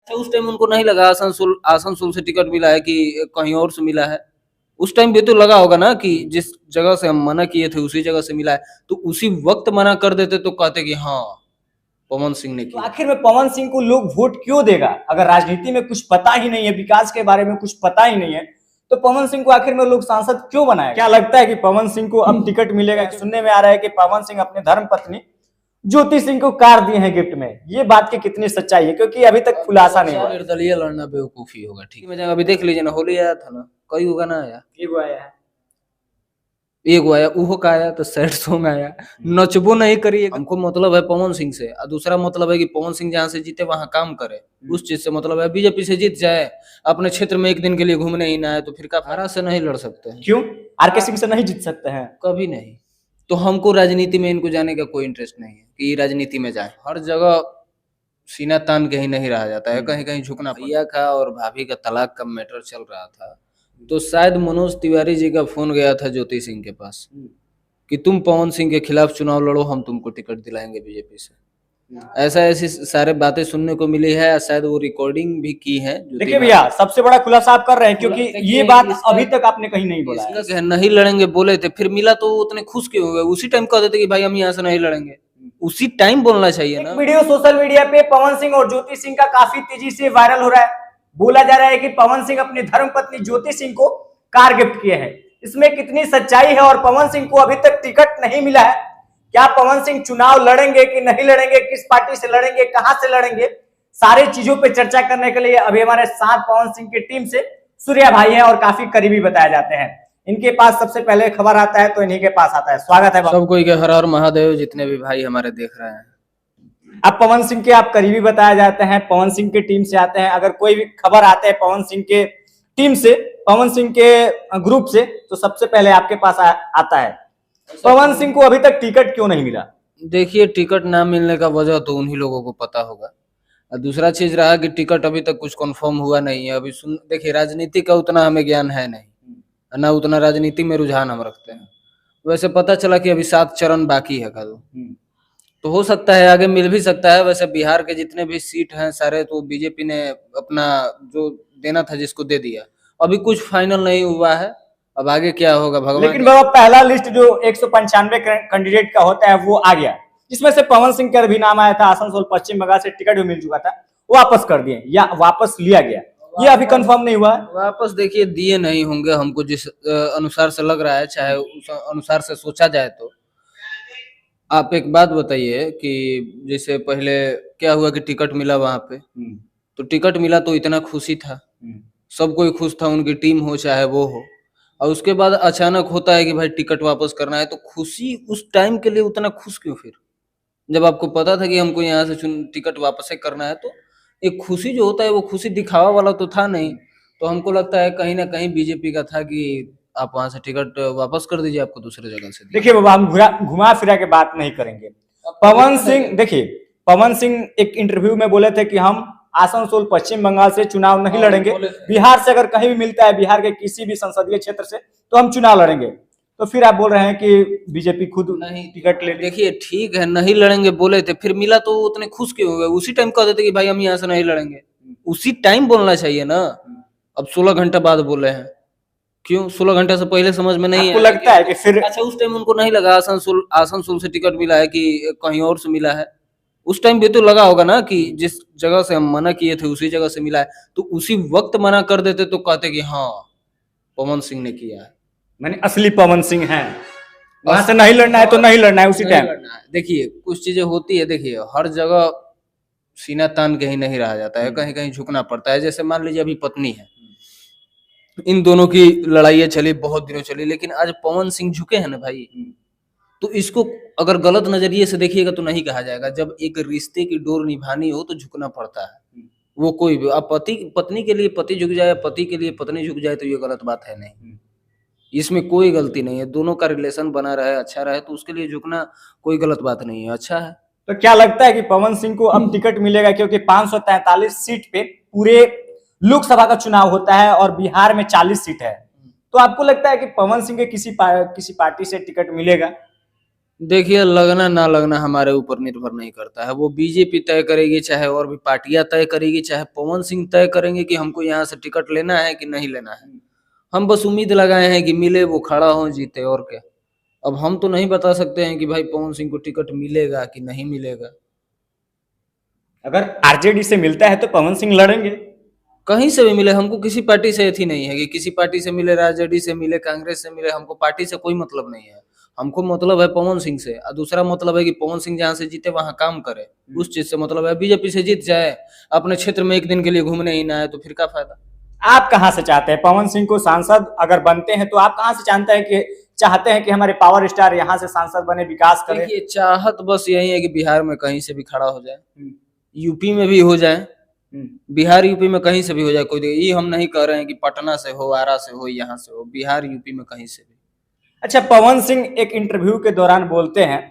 अच्छा, उस टाइम उनको नहीं लगा आसनसोल आसनसोल से टिकट मिला है कि कहीं और से मिला है? उस टाइम भी तो लगा होगा ना कि जिस जगह से हम मना किए थे उसी जगह से मिला है, तो उसी वक्त मना कर देते तो कहते कि हाँ पवन सिंह ने तो किया। आखिर में पवन सिंह को लोग वोट क्यों देगा? अगर राजनीति में कुछ पता ही नहीं है, विकास के बारे में कुछ पता ही नहीं है, तो पवन सिंह को आखिर में लोग सांसद क्यों बनाए? क्या लगता है कि पवन सिंह को अब टिकट मिलेगा? सुनने में आ रहा है कि पवन सिंह अपने धर्म पत्नी ज्योति सिंह को कार दिए हैं गिफ्ट में। ये बात की कितनी सच्चाई है, क्योंकि अभी तक खुलासा नहीं हुआ। निर्दलीय लड़ना बेवकूफी होगा। ठीक है, अभी देख लीजिए ना, होली आया था ना, कई होगा ना आया, एगो आया है, एगो आया, उहो का आया तो सैड सॉन्ग आया, नचबो नहीं करिए। हमको मतलब है पवन सिंह से, और दूसरा मतलब है कि पवन सिंह जहाँ से जीते वहां काम करे, उस चीज से मतलब है। बीजेपी से जीत जाए, अपने क्षेत्र में एक दिन के लिए घूमने ही ना आए, तो फिर का हरा से नहीं लड़ सकते हैं। क्यों? आरके सिंह से नहीं जीत सकते हैं? कभी नहीं। तो हमको राजनीति में इनको जाने का कोई इंटरेस्ट नहीं है कि ये राजनीति में जाए। हर जगह सीना तान के ही नहीं रहा जाता है, कहीं कहीं झुकना। भैया का और भाभी का तलाक का मैटर चल रहा था, तो शायद मनोज तिवारी जी का फोन गया था ज्योति सिंह के पास कि तुम पवन सिंह के खिलाफ चुनाव लड़ो, हम तुमको टिकट दिलाएंगे बीजेपी से। ऐसा ऐसी सारे बातें सुनने को मिली है, शायद वो रिकॉर्डिंग भी की है। देखिए भैया, सबसे बड़ा खुलासा आप कर रहे हैं, क्योंकि ये बात अभी तक आपने कहीं नहीं बोला है। नहीं लड़ेंगे बोले थे, फिर मिला तो उतने खुश क्यों हुए? उसी टाइम कह देते कि भाई हम यहाँ से नहीं लड़ेंगे, उसी टाइम बोलना चाहिए ना। वीडियो सोशल मीडिया पे पवन सिंह और ज्योति सिंह का काफी तेजी से वायरल हो रहा है। बोला जा रहा है कि पवन सिंह अपनी धर्मपत्नी ज्योति सिंह को कार गिफ्ट किए हैं। इसमें कितनी सच्चाई है? और पवन सिंह को अभी तक टिकट नहीं मिला है। क्या पवन सिंह चुनाव लड़ेंगे कि नहीं लड़ेंगे, किस पार्टी से लड़ेंगे, कहां से लड़ेंगे, सारी चीजों पर चर्चा करने के लिए अभी हमारे साथ पवन सिंह की टीम से सूर्या भाई हैं और काफी करीबी बताए जाते हैं। इनके पास सबसे पहले खबर आता है तो इन्हीं के पास आता है। स्वागत है सब कोई के हर हर महादेव, जितने भी भाई हमारे देख रहे हैं। अब पवन सिंह के आप करीबी बताए जाते हैं, पवन सिंह की टीम से आते हैं। अगर कोई भी खबर आते हैं पवन सिंह के टीम से, पवन सिंह के ग्रुप से, तो सबसे पहले आपके पास आता है। पवन सिंह को अभी तक टिकट क्यों नहीं मिला? देखिए, टिकट ना मिलने का वजह तो उन्हीं लोगों को पता होगा। और दूसरा चीज रहा कि टिकट अभी तक कुछ कंफर्म हुआ नहीं है। अभी देखिए, राजनीति का उतना हमें ज्ञान है नहीं, ना उतना राजनीति में रुझान हम रखते हैं। वैसे पता चला कि अभी 7 चरण बाकी है कल, तो हो सकता है आगे मिल भी सकता है। वैसे बिहार के जितने भी सीट हैं सारे, तो बीजेपी ने अपना जो देना था जिसको दे दिया। अभी कुछ फाइनल नहीं हुआ है, अब आगे क्या होगा भगवान। लेकिन बाबा, पहला लिस्ट जो 195 कैंडिडेट का होता है वो आ गया, जिसमें से पवन सिंह का भी नाम आया था। आसनसोल पश्चिम बंगाल से टिकट भी मिल चुका था, वापस कर दिए या वापस लिया गया, ये अभी कंफर्म नहीं हुआ है। वापस देखिए दिए नहीं होंगे हमको, जिस अनुसार से लग रहा है, चाहे उस अनुसार से सोचा जाए। तो आप एक बात बताइए कि जैसे पहले क्या हुआ कि टिकट मिला वहां पे, तो टिकट मिला तो इतना खुशी था, सब कोई खुश था, उनकी टीम हो चाहे वो हो। और उसके बाद अचानक होता है कि भाई टिकट वापस करना है, तो खुशी उस टाइम के लिए उतना खुश क्यों? फिर जब आपको पता था कि हमको यहाँ से टिकट वापस करना है, तो एक खुशी जो होता है वो खुशी दिखावा वाला तो था नहीं। तो हमको लगता है कहीं ना कहीं बीजेपी का था कि आप वहां से टिकट वापस कर दीजिए, आपको दूसरे जगह से। देखिए बाबा, हम घुमा फिरा के बात नहीं करेंगे। पवन सिंह, देखिए पवन सिंह एक इंटरव्यू में बोले थे कि हम आसनसोल पश्चिम बंगाल से चुनाव नहीं लड़ेंगे, बिहार से अगर कहीं भी मिलता है, बिहार के किसी भी संसदीय क्षेत्र से, तो हम चुनाव लड़ेंगे। तो फिर आप बोल रहे हैं कि बीजेपी खुद नहीं टिकट ले। देखिए ठीक है, नहीं लड़ेंगे बोले थे, फिर मिला तो उतने खुश क्यों हुए? उसी टाइम कह देते कि भाई हम यहाँ से नहीं लड़ेंगे, उसी टाइम बोलना चाहिए ना। अब 16 घंटे बाद बोले हैं, क्यों 16 घंटे से पहले समझ में नहीं? आपको लगता है कि फिर अच्छा, उस टाइम उनको नहीं लगा आसनसोल से टिकट मिला है कि कहीं और से मिला है? उस टाइम भी तो लगा होगा ना कि जिस जगह से हम मना किए थे उसी जगह से मिला है, तो उसी वक्त मना कर देते तो कहते कि हाँ पवन सिंह ने किया है। मैंने असली पवन सिंह है, वहां से नहीं लड़ना है तो नहीं लड़ना है उसी टाइम। देखिए कुछ चीजें होती है, देखिए हर जगह सीना तान के ही नहीं रहा जाता है, कहीं कहीं झुकना पड़ता है। जैसे मान लीजिए अभी पत्नी है, इन दोनों की लड़ाई चली, बहुत दिनों चली, लेकिन आज पवन सिंह झुके हैं ना भाई, तो इसको अगर गलत नजरिए से देखिएगा तो नहीं कहा जाएगा। जब एक रिश्ते की डोर निभानी हो तो झुकना पड़ता है। वो कोई भी, अब पति पत्नी के लिए पति झुक जाए, पति के लिए पत्नी झुक जाए, तो ये गलत बात है नहीं, इसमें कोई गलती नहीं है। दोनों का रिलेशन बना रहे, अच्छा रहे, तो उसके लिए झुकना कोई गलत बात नहीं है, अच्छा है। तो क्या लगता है कि पवन सिंह को अब टिकट मिलेगा? क्योंकि 543 सीट पे पूरे लोकसभा का चुनाव होता है और बिहार में 40 सीट है, तो आपको लगता है कि पवन सिंह के किसी पार्टी से टिकट मिलेगा? देखिए, लगना ना लगना हमारे ऊपर निर्भर नहीं करता है। वो बीजेपी तय करेगी, चाहे और भी पार्टियां तय करेगी, चाहे पवन सिंह तय करेंगे कि हमको यहाँ से टिकट लेना है कि नहीं लेना है। हम बस उम्मीद लगाए हैं कि मिले, वो खड़ा हो, जीते, और क्या। अब हम तो नहीं बता सकते हैं कि भाई पवन सिंह को टिकट मिलेगा कि नहीं मिलेगा। अगर आरजेडी से मिलता है तो पवन सिंह लड़ेंगे। कहीं से भी मिले, हमको किसी पार्टी से अथी नहीं है कि किसी पार्टी से मिले, राजद से मिले, कांग्रेस से मिले, हमको पार्टी से कोई मतलब नहीं है। हमको मतलब है पवन सिंह से, और दूसरा मतलब है कि पवन सिंह जहाँ से जीते वहां काम करे, उस चीज से मतलब है। बीजेपी से जीत जाए, अपने क्षेत्र में एक दिन के लिए घूमने ही ना आए, तो फिर क्या फायदा। आप कहां से चाहते हैं पवन सिंह को सांसद अगर बनते हैं तो आप कहां से चाहते हैं कि हमारे पावर स्टार यहां से सांसद बने, विकास करें? देखिए, चाहत बस यही है कि बिहार में कहीं से भी खड़ा हो जाए, यूपी में भी हो जाए, बिहार यूपी में कहीं से भी हो जाए, कोई ये हम नहीं कह रहे हैं कि पटना से हो, आरा से हो, यहाँ से हो, बिहार यूपी में कहीं से भी। अच्छा, पवन सिंह एक इंटरव्यू के दौरान बोलते हैं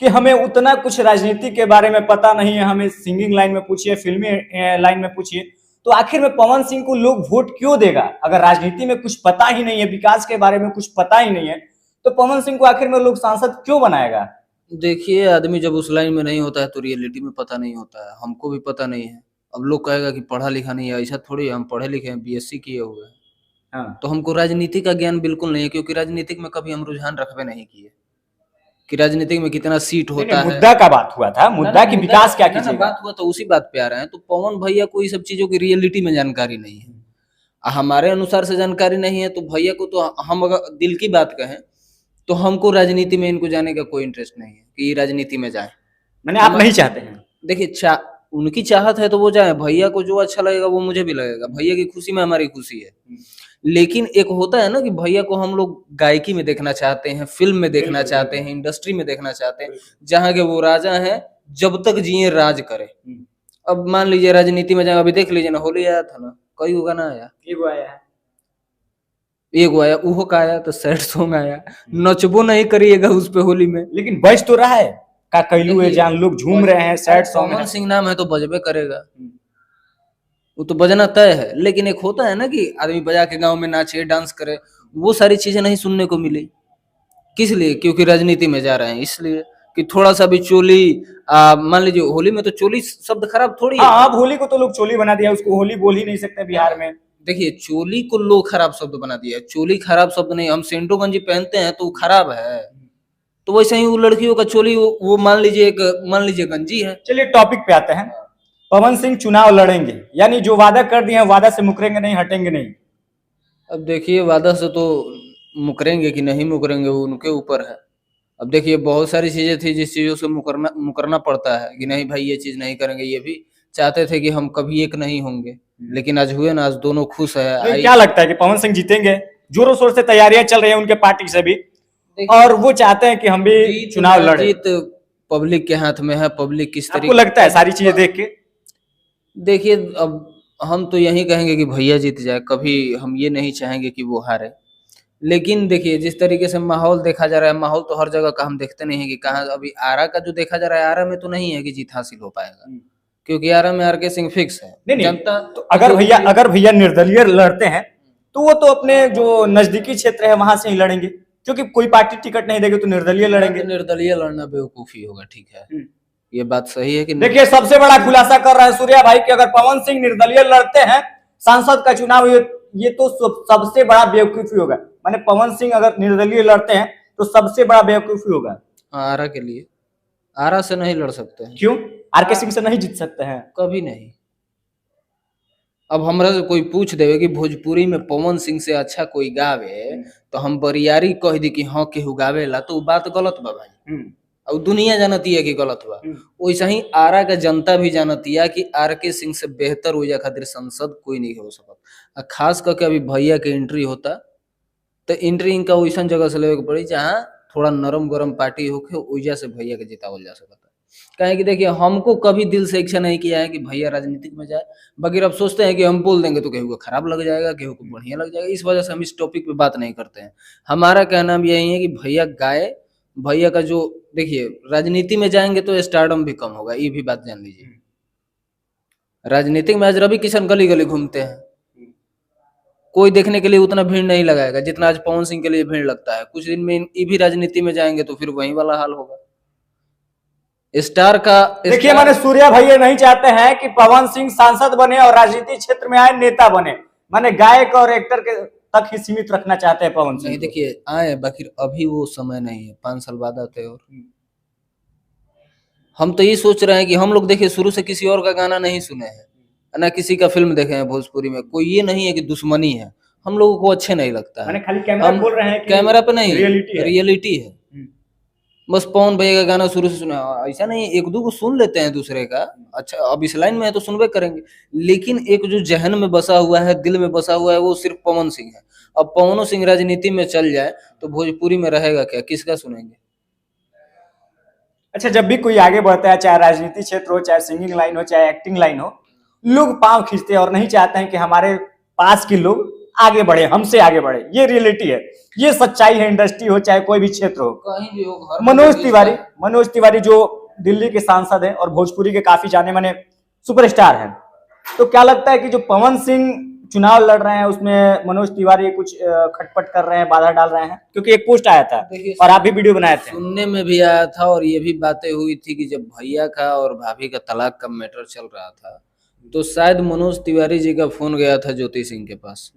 कि हमें उतना कुछ राजनीति के बारे में पता नहीं है, हमें सिंगिंग लाइन में पूछिए, फिल्मी लाइन में पूछिए। तो आखिर में पवन सिंह को लोग वोट क्यों देगा? अगर राजनीति में कुछ पता ही नहीं है, विकास के बारे में कुछ पता ही नहीं है, तो पवन सिंह को आखिर में लोग सांसद क्यों बनाएगा? देखिए, आदमी जब उस लाइन में नहीं होता है तो रियलिटी में पता नहीं होता है। हमको भी पता नहीं है। अब लोग कहेगा कि पढ़ा लिखा नहीं है, ऐसा थोड़ी है। हम पढ़े लिखे हैं, बीएससी किए हुए हैं। हाँ। तो हमको राजनीति का ज्ञान बिल्कुल नहीं है, क्योंकि राजनीतिक में कभी हम रुझान रखबे नहीं किए कि राजनीतिक में कितना सीट नहीं, होता है। मुद्दा का बात हुआ था, मुद्दा की विकास क्या कीजिएगा? बात हुआ तो उसी बात पे आ रहे हैं। तो पवन भैया को ये सब चीजों की रियलिटी में जानकारी नहीं है, हमारे अनुसार से जानकारी नहीं है। तो भैया को तो हम अगर दिल की बात कहें तो हमको राजनीति में इनको जाने का कोई इंटरेस्ट नहीं है कि ये राजनीति में जाए। मैंने आप नहीं चाहते हैं? देखिए, उनकी चाहत है तो वो जाए, भैया को जो अच्छा लगेगा वो मुझे भी लगेगा। भैया की खुशी में हमारी खुशी है। लेकिन एक होता है ना कि भैया को हम लोग गायकी में देखना चाहते हैं, फिल्म में देखना चाहते हैं, इंडस्ट्री में देखना चाहते हैं, जहाँ के वो राजा हैं, जब तक जिए राज करे। अब मान लीजिए राजनीति में जाए, अभी देख लीजिए ना, होली आया था ना, कई होगा ना आया, एगो आया, उहो का आया तो सैड सॉन्ग आया, नचबो नहीं करिएगा उस पे होली में, लेकिन बज तो रहा है का कैलू है, जान लोग झूम रहे हैं, सैड सॉन्ग पवन है। सिंह नाम है तो बजबे करेगा, वो तो बजना तय है। लेकिन एक होता है ना कि आदमी बजा के गांव में नाचे, डांस करे, वो सारी चीजें नहीं सुनने को मिली। किस लिए? क्योंकि राजनीति में जा रहे हैं, इसलिए कि थोड़ा सा भी चोली, मान लीजिए होली में तो चोली शब्द खराब थोड़ी है। हाँ, अब होली को तो लोग चोली बना दिया, उसको होली बोल ही नहीं सकते बिहार में। देखिए, चोली को लोग खराब शब्द बना दिया है। चोली खराब शब्द नहीं, हम सेंटो गंजी पहनते हैं तो वो खराब है। तो वैसे ही वो लड़कियों का चोली, वो मान लीजिए गंजी है। चलिए टॉपिक पे आते हैं। पवन सिंह चुनाव लड़ेंगे, यानी जो वादा कर दिए हैं वादा से मुकरेंगे नहीं, हटेंगे नहीं। अब देखिए, वादा से तो मुकरेंगे कि नहीं मुकरेंगे वो उनके ऊपर है। अब देखिए, बहुत सारी चीजें थी जिस चीजों से मुकरना पड़ता है कि नहीं भाई ये चीज नहीं करेंगे। ये भी चाहते थे कि हम कभी एक नहीं होंगे, लेकिन आज हुए ना, आज दोनों खुश है। क्या लगता है कि पवन सिंह जीतेंगे? जोरों शोर से तैयारियां चल रही है उनके पार्टी से भी, और वो चाहते हैं कि हम भी चुनाव लड़े। जीत पब्लिक के हाथ में है। पब्लिक किस तरीके, आपको लगता है सारी चीजें देख के? देखिए, अब हम तो यही कहेंगे कि भैया जीत जाए, कभी हम ये नहीं चाहेंगे कि वो हारे। लेकिन देखिए, जिस तरीके से माहौल देखा जा रहा है, माहौल तो हर जगह का हम देखते नहीं है कि कहाँ। अभी आरा का जो देखा जा रहा है, आरा में तो नहीं है कि जीत हासिल हो पाएगा, क्योंकि आरा में आर के सिंह फिक्स है। नहीं, जनता तो अगर भैया निर्दलीय लड़ते हैं तो वो तो अपने जो नजदीकी क्षेत्र है वहां से ही लड़ेंगे, क्योंकि कोई पार्टी टिकट नहीं देगी तो निर्दलीय लड़ेंगे। निर्दलीय लड़ना बेवकूफी होगा, ठीक है, ये बात सही है कि देखिए, सबसे बड़ा खुलासा कर रहा है सूर्या भाई कि अगर पवन सिंह निर्दलीय लड़ते हैं सांसद का चुनाव, ये तो सबसे बड़ा बेवकूफी होगा। माने पवन सिंह अगर निर्दलीय लड़ते हैं तो सबसे बड़ा बेवकूफी होगा। आरा के लिए, आरा से नहीं लड़ सकते हैं। क्यों? आरके सिंह से नहीं जीत सकते हैं? कभी नहीं। अब हमरा से कोई पूछ देवे कि भोजपुरी में पवन सिंह से अच्छा कोई गावे, तो हम बरियारी कह दी कि हाँ केहू गावेला, तो बात गलत बा भाई। और दुनिया जानती है कि गलत बा। वैसा ही आरा का जनता भी जानती है कि आर के सिंह से बेहतर हो जा खातिर संसद कोई नहीं हो सकता। खास करके अभी भैया के एंट्री होता, तो एंट्री इनका वैसा जगह से लेवे के पड़ी जहाँ थोड़ा नरम गरम पार्टी होके वैजा से भैया के जितावल जा सकता। कहे कि देखिए, हमको कभी दिल से इच्छा नहीं किया है कि भैया राजनीतिक में जाए, बगैर अब सोचते हैं कि हम बोल देंगे तो केहू को खराब लग जाएगा, केहू को बढ़िया लग जाएगा। इस वजह से हम इस टॉपिक पे बात नहीं करते हैं। हमारा कहना भी यही है कि भैया गाए। भैया का जो, देखिए, राजनीति में जाएंगे तो स्टारडम भी कम होगा, ये भी बात जान लीजिए। राजनीतिक में आज रवि किशन गली गली घूमते हैं, कोई देखने के लिए उतना भीड़ नहीं लगाएगा जितना आज पवन सिंह के लिए भीड़ लगता है। कुछ दिन में ये भी राजनीति में जाएंगे तो फिर वही वाला हाल होगा। स्टार का देखिए, माने सूर्या भैया नहीं चाहते हैं कि पवन सिंह सांसद बने और राजनीति क्षेत्र में आए, नेता बने। माने गायक और एक्टर के तक ही सीमित रखना चाहते हैं पवन सिंह। नहीं, देखिए आए, बाकी अभी वो समय नहीं है, 5 साल बाद आते हैं। और हम तो ये सोच रहे हैं कि हम लोग देखिए शुरू से किसी और का गाना नहीं सुने हैं, ना किसी का फिल्म देखे हैं भोजपुरी में। कोई ये नहीं है कि दुश्मनी है, हम लोगों को अच्छे नहीं लगता है। माने खाली कैमरा हम बोल रहे हैं कि कैमरा पे नहीं, रियलिटी है। बस पवन भैया का गाना शुरू से सुना, ऐसा नहीं एक दो को सुन लेते हैं दूसरे का। अच्छा, अब इस लाइन में है तो सुनबे करेंगे, लेकिन एक जो जहन में बसा हुआ है, दिल में बसा हुआ है, वो सिर्फ पवन सिंह है। अब पवन सिंह राजनीति में चल जाए तो भोजपुरी में रहेगा क्या, किसका सुनेंगे? अच्छा, जब भी कोई आगे बढ़ता है, चाहे राजनीति क्षेत्र हो, चाहे सिंगिंग लाइन हो, चाहे एक्टिंग लाइन हो, लोग पांव खींचते हैं और नहीं चाहते हैं कि हमारे पास के लोग आगे बढ़े, हमसे आगे बढ़े। ये रियलिटी है, ये सच्चाई है। इंडस्ट्री हो चाहे कोई भी क्षेत्र हो, कहीं भी हो। मनोज तिवारी जो दिल्ली के सांसद हैं और भोजपुरी के काफी जाने माने सुपरस्टार हैं, तो क्या लगता है कि जो पवन सिंह चुनाव लड़ रहे हैं उसमें मनोज तिवारी कुछ खटपट कर रहे हैं, बाधा डाल रहे हैं? क्योंकि एक पोस्ट आया था और आप भी वीडियो बनाए थे। सुनने में भी आया था और ये भी बातें हुई थी कि जब भैया का और भाभी का तलाक का मैटर चल रहा था तो शायद मनोज तिवारी जी का फोन गया था ज्योति सिंह के पास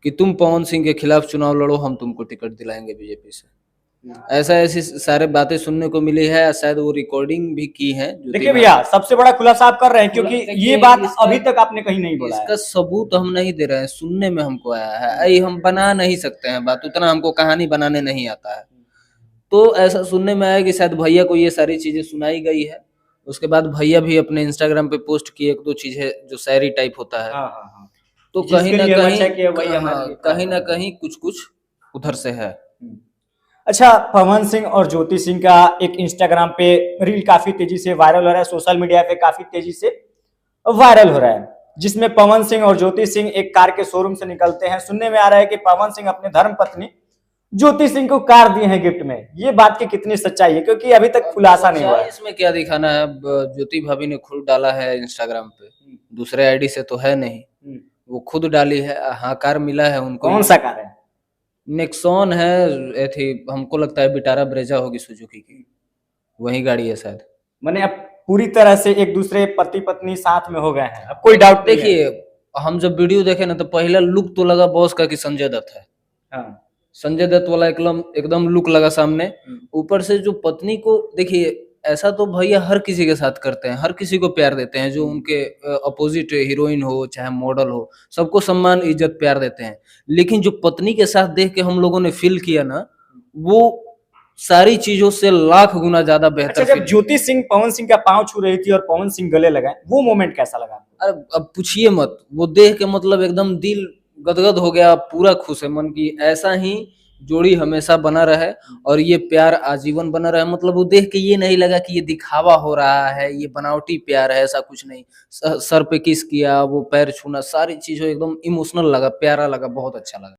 कि तुम पवन सिंह के खिलाफ चुनाव लड़ो, हम तुमको टिकट दिलाएंगे बीजेपी से। ऐसा ऐसी सारे बातें सुनने को मिली है, शायद वो रिकॉर्डिंग भी की है। देखिए भैया, सबसे बड़ा खुलासा आप कर रहे हैं, क्योंकि ये बात अभी तक आपने कहीं नहीं बोला। इसका सबूत हम नहीं दे रहे हैं, सुनने में हमको आया है। आई हम बना नहीं सकते हैं बात, उतना हमको कहानी बनाने नहीं आता है। तो ऐसा सुनने में आया कि शायद भैया को ये सारी चीजें सुनाई गई है। उसके बाद भैया भी अपने इंस्टाग्राम पे पोस्ट किए एक दो चीजें जो शायरी टाइप होता है। तो कहीं ना कहीं कुछ कुछ उधर से है। अच्छा, पवन सिंह और ज्योति सिंह का एक इंस्टाग्राम पे रील काफी तेजी से वायरल हो रहा है, सोशल मीडिया पे काफी तेजी से वायरल हो रहा है, जिसमें पवन सिंह और ज्योति सिंह एक कार के शोरूम से निकलते हैं। सुनने में आ रहा है कि पवन सिंह अपने धर्म पत्नी ज्योति सिंह को कार दिए हैं गिफ्ट में। ये बात की कितनी सच्चाई है, क्योंकि अभी तक खुलासा नहीं हुआ है। इसमें क्या दिखाना है? ज्योति भाभी ने खुद डाला है इंस्टाग्राम पे, दूसरे आईडी से तो है नहीं, वो खुद डाली है। हाँ, कार मिला है उनको। कौन सा कार है? नेक्सॉन है थी, हमको लगता है विटारा ब्रेजा होगी सुजुकी की, वही गाड़ी है शायद। मैंने अब पूरी तरह से एक दूसरे पति पत्नी साथ में हो गए हैं, अब कोई डाउट नहीं है। देखिए, हम जब वीडियो देखे ना तो पहला लुक तो लगा बॉस का कि संजय दत्त है। हाँ। संजय दत्त वाला एकदम लुक लगा सामने। ऊपर से जो पत्नी को देखिए, ऐसा तो भैया हर किसी के साथ करते हैं, हर किसी को प्यार देते हैं, जो उनके अपोजिट हीरोइन हो चाहे मॉडल हो, सबको सम्मान इज्जत प्यार देते हैं। लेकिन जो पत्नी के साथ देख के हम लोगों ने फील किया ना, वो सारी चीजों से लाख गुना ज्यादा बेहतर। अच्छा, जब ज्योति सिंह पवन सिंह का पांव छू रही थी और पवन सिंह गले लगाए, वो मोमेंट कैसा लगा? अरे अब पूछिए मत, वो देख के मतलब एकदम दिल गदगद हो गया, पूरा खुश है मन की ऐसा ही जोड़ी हमेशा बना रहे और ये प्यार आजीवन बना रहे। मतलब वो देख के ये नहीं लगा कि ये दिखावा हो रहा है, ये बनावटी प्यार है, ऐसा कुछ नहीं। सर पे किस किया, वो पैर छूना, सारी चीजों एकदम इमोशनल लगा, प्यारा लगा, बहुत अच्छा लगा।